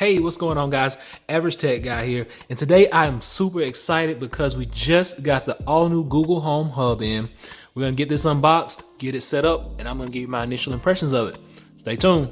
Hey, what's going on, guys? Average Tech Guy here, and today I am super excited because we just got the all-new Google Home Hub in. We're gonna get this unboxed, get it set up, and I'm gonna give you my initial impressions of it. Stay tuned.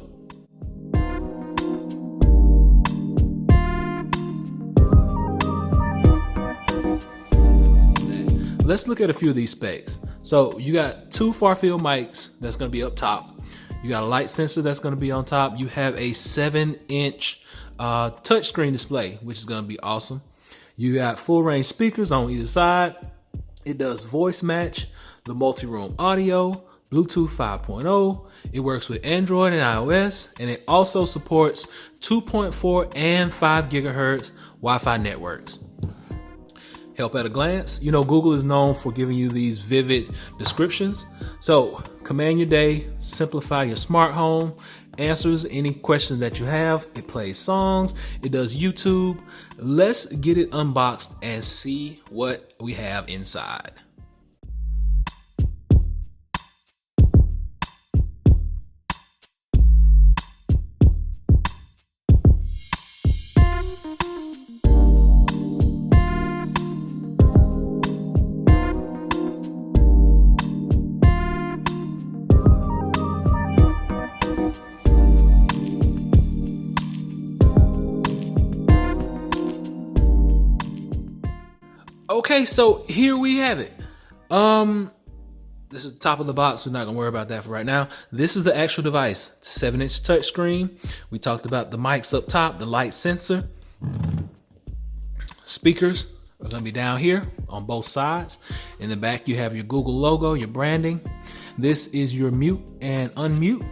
Let's look at a few of these specs. So you got two far-field mics that's gonna be up top. You got a light sensor that's gonna be on top. You have a 7-inch touchscreen display, which is gonna be awesome. You got full range speakers on either side. It does voice match, the multi-room audio, Bluetooth 5.0. It works with Android and iOS, and it also supports 2.4 and 5 gigahertz Wi-Fi networks. Help at a glance. You know, Google is known for giving you these vivid descriptions. So command your day, simplify your smart home, answers any questions that you have. It plays songs, it does YouTube. Let's get it unboxed and see what we have inside. Okay, so here we have it. This is the top of the box. We're not gonna worry about that for right now. This is the actual device. It's a 7-inch touchscreen. We talked about the mics up top, the light sensor. Speakers are gonna be down here on both sides. In the back, you have your Google logo, your branding. This is your mute and unmute.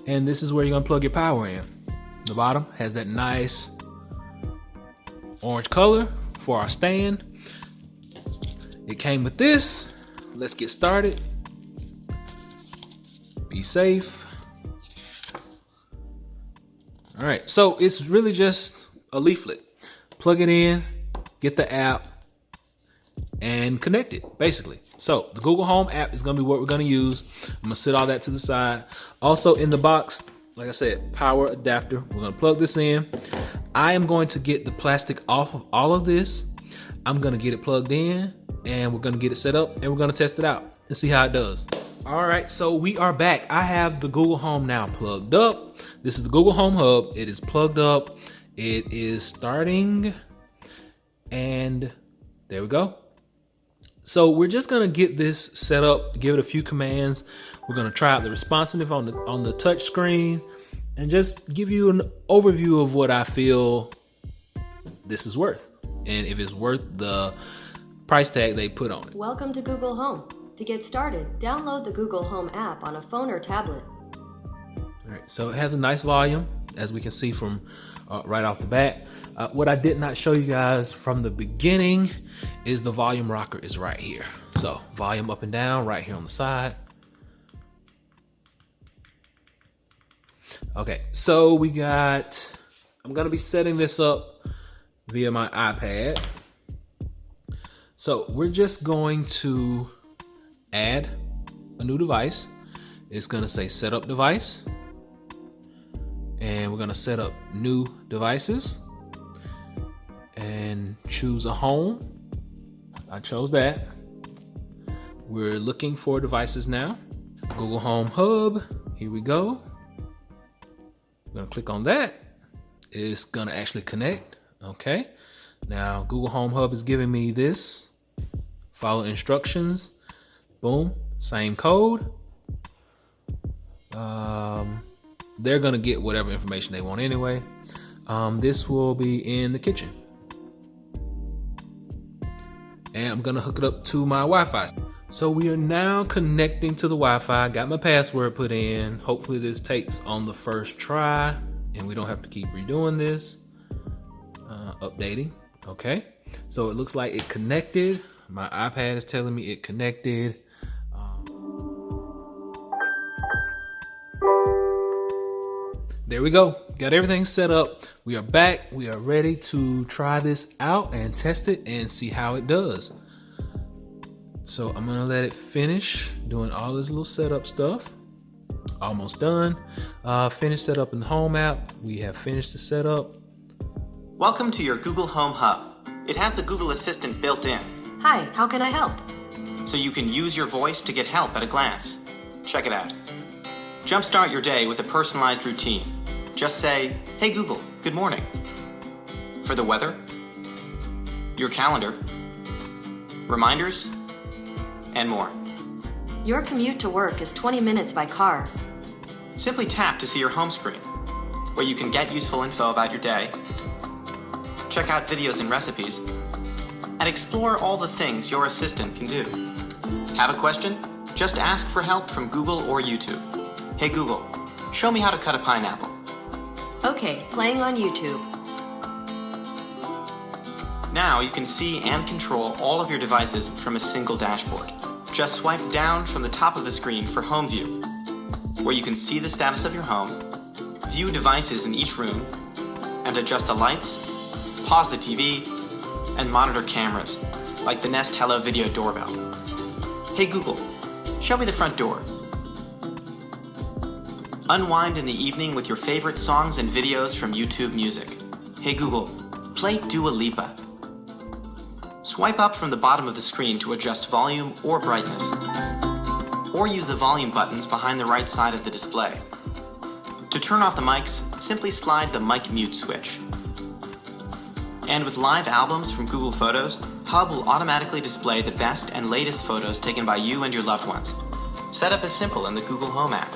And this is where you're gonna plug your power in. The bottom has that nice orange color for our stand. It came with this. Let's get started. Be safe. All right, so it's really just a leaflet. Plug it in, get the app, and connect it, basically. So the Google Home app is gonna be what we're gonna use. I'm gonna set all that to the side. Also in the box, like I said, power adapter. We're gonna plug this in. I am going to get the plastic off of all of this. I'm gonna get it plugged in, and we're gonna get it set up, and we're gonna test it out and see how it does. All right, so we are back. I have the Google Home now plugged up. This is the Google Home Hub. It is plugged up. It is starting, and there we go. So we're just gonna get this set up, give it a few commands. We're gonna try out the responsive on the touch screen, and just give you an overview of what I feel this is worth, and if it's worth the price tag they put on it. Welcome to Google Home. To get started, download the Google Home app on a phone or tablet. All right, so it has a nice volume, as we can see from right off the bat. What I did not show you guys from the beginning is the volume rocker is right here. So volume up and down right here on the side. Okay, so we got, I'm gonna be setting this up via my iPad. So we're just going to add a new device. It's gonna say set up device. And we're gonna set up new devices and choose a home. I chose that. We're looking for devices now. Google Home Hub, here we go. I'm gonna click on that. It's gonna actually connect, okay. Now Google Home Hub is giving me this. Follow instructions. Boom. Same code. They're gonna get whatever information they want anyway. This will be in the kitchen. And I'm gonna hook it up to my Wi-Fi. So we are now connecting to the Wi-Fi. Got my password put in. Hopefully this takes on the first try and we don't have to keep redoing this. Updating. Okay. So it looks like it connected. My iPad is telling me it connected. There we go. Got everything set up. We are back. We are ready to try this out and test it and see how it does. So I'm gonna let it finish doing all this little setup stuff. Almost done. Finished setup in the Home app. We have finished the setup. Welcome to your Google Home Hub. It has the Google Assistant built in, Hi, how can I help? so you can use your voice to get help at a glance. Check it out. Jumpstart your day with a personalized routine. Just say, "Hey Google, good morning." For the weather, your calendar, reminders, and more. Your commute to work is 20 minutes by car. Simply tap to see your home screen, where you can get useful info about your day, check out videos and recipes, and explore all the things your assistant can do. Have a question? Just ask for help from Google or YouTube. Hey Google, show me how to cut a pineapple. Okay, playing on YouTube. Now you can see and control all of your devices from a single dashboard. Just swipe down from the top of the screen for Home View, where you can see the status of your home, view devices in each room, and adjust the lights, pause the TV, and monitor cameras, like the Nest Hello Video doorbell. Hey Google, show me the front door. Unwind in the evening with your favorite songs and videos from YouTube Music. Hey Google, play Dua Lipa. Swipe up from the bottom of the screen to adjust volume or brightness, or use the volume buttons behind the right side of the display. To turn off the mics, simply slide the mic mute switch. And with live albums from Google Photos, Hub will automatically display the best and latest photos taken by you and your loved ones. Setup is simple in the Google Home app.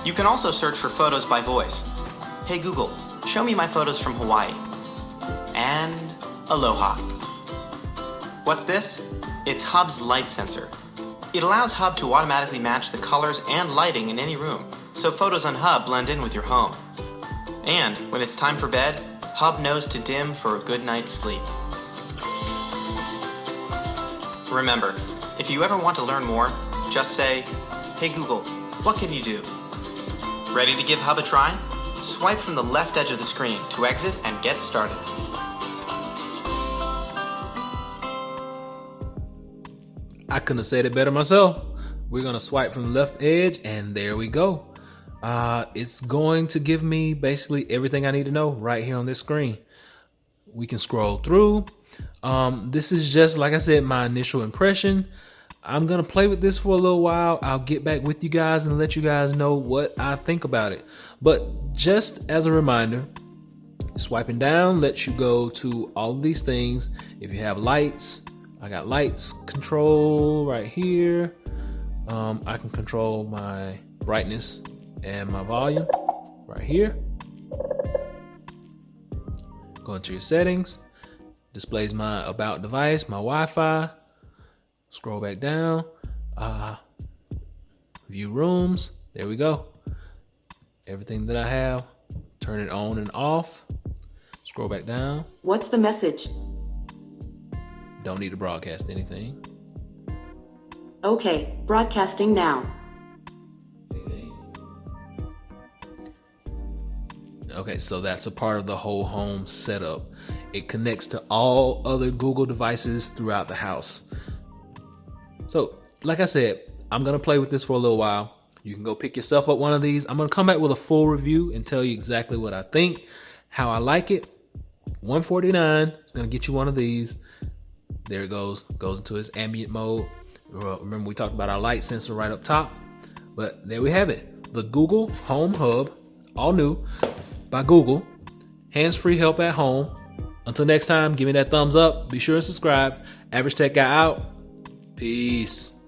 You can also search for photos by voice. Hey Google, show me my photos from Hawaii. And aloha. What's this? It's Hub's light sensor. It allows Hub to automatically match the colors and lighting in any room, so photos on Hub blend in with your home. And when it's time for bed, Hub knows to dim for a good night's sleep. Remember, if you ever want to learn more, just say, "Hey Google, what can you do?" Ready to give Hub a try? Swipe from the left edge of the screen to exit and get started. I couldn't have said it better myself. We're going to swipe from the left edge, and there we go. It's going to give me basically everything I need to know right here on this screen. We can scroll through. This is just, like I said, my initial impression. I'm going to play with this for a little while. I'll get back with you guys and let you guys know what I think about it. But just as a reminder, swiping down lets you go to all of these things. If you have lights, I got lights control right here. I can control my brightness and my volume right here. Go into your settings, displays my about device, my Wi-Fi. Scroll back down, view rooms. There we go. Everything that I have, turn it on and off. Scroll back down. What's the message? Don't need to broadcast anything. Okay, broadcasting now. Okay, so that's a part of the whole home setup. It connects to all other Google devices throughout the house. So, like I said, I'm going to play with this for a little while. You can go pick yourself up one of these. I'm going to come back with a full review and tell you exactly what I think, how I like it. $149 is going to get you one of these. There it goes into its ambient mode. Remember, we talked about our light sensor right up top. But there we have it. The Google Home Hub, all new by Google. Hands-free help at home. Until next time, give me that thumbs up. Be sure to subscribe. Average Tech Guy out. Peace.